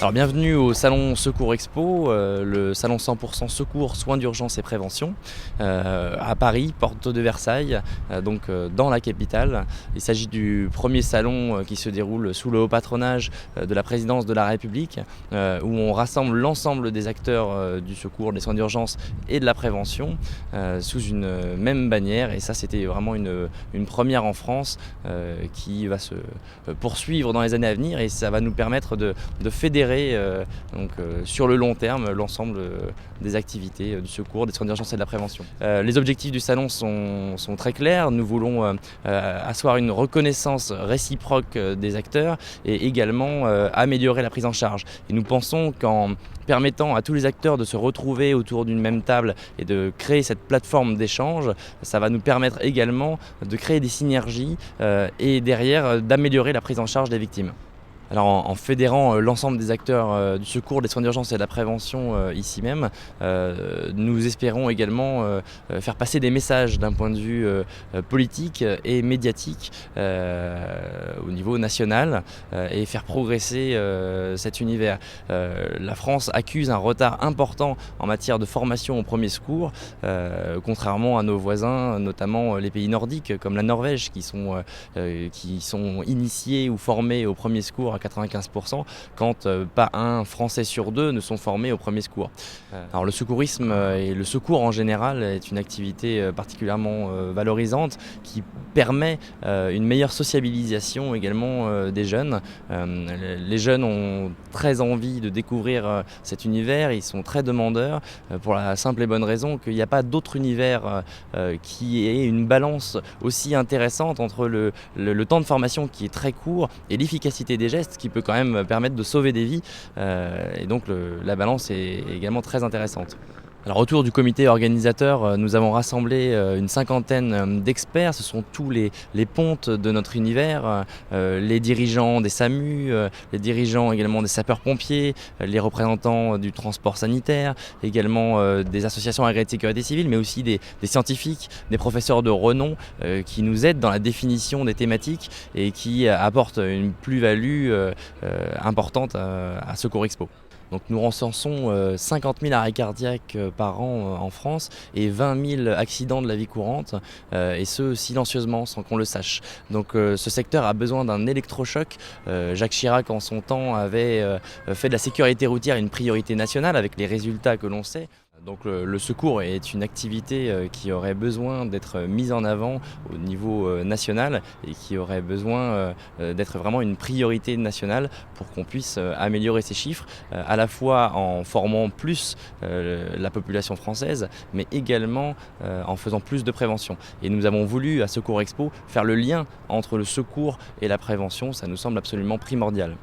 Alors bienvenue au salon Secours Expo, le salon 100% secours, soins d'urgence et prévention à Paris, porte de Versailles, dans la capitale. Il s'agit du premier salon qui se déroule sous le haut patronage de la présidence de la République, où on rassemble l'ensemble des acteurs du secours, des soins d'urgence et de la prévention sous une même bannière. Et ça, c'était vraiment une première en France qui va se poursuivre dans les années à venir, et ça va nous permettre de fédérer sur le long terme l'ensemble des activités du secours, des soins d'urgence et de la prévention. Les objectifs du salon sont très clairs. Nous voulons asseoir une reconnaissance réciproque des acteurs et également améliorer la prise en charge. Et nous pensons qu'en permettant à tous les acteurs de se retrouver autour d'une même table et de créer cette plateforme d'échange, ça va nous permettre également de créer des synergies et derrière d'améliorer la prise en charge des victimes. Alors en fédérant l'ensemble des acteurs du secours, des soins d'urgence et de la prévention ici même, nous espérons également faire passer des messages d'un point de vue politique et médiatique au niveau national et faire progresser cet univers. La France accuse un retard important en matière de formation au premier secours, contrairement à nos voisins, notamment les pays nordiques comme la Norvège, qui sont initiés ou formés au premier secours à 95%, quand pas un Français sur deux ne sont formés au premier secours. Alors le secourisme et le secours en général est une activité particulièrement valorisante qui permet une meilleure sociabilisation également des jeunes. Les jeunes ont très envie de découvrir cet univers, ils sont très demandeurs pour la simple et bonne raison qu'il n'y a pas d'autre univers qui ait une balance aussi intéressante entre le temps de formation qui est très court et l'efficacité des gestes qui peut quand même permettre de sauver des vies. Et donc la balance est également très intéressante. Alors autour du comité organisateur, nous avons rassemblé une cinquantaine d'experts. Ce sont tous les pontes de notre univers, les dirigeants des SAMU, les dirigeants également des sapeurs-pompiers, les représentants du transport sanitaire, également des associations agréées de sécurité civile, mais aussi des scientifiques, des professeurs de renom qui nous aident dans la définition des thématiques et qui apportent une plus-value importante à Secours Expo. Donc nous recensons 50 000 arrêts cardiaques par an en France et 20 000 accidents de la vie courante, et ce silencieusement sans qu'on le sache. Donc ce secteur a besoin d'un électrochoc. Jacques Chirac en son temps avait fait de la sécurité routière une priorité nationale avec les résultats que l'on sait. Donc le secours est une activité qui aurait besoin d'être mise en avant au niveau national et qui aurait besoin d'être vraiment une priorité nationale pour qu'on puisse améliorer ces chiffres, à la fois en formant plus la population française, mais également en faisant plus de prévention. Et nous avons voulu à Secours Expo faire le lien entre le secours et la prévention, ça nous semble absolument primordial.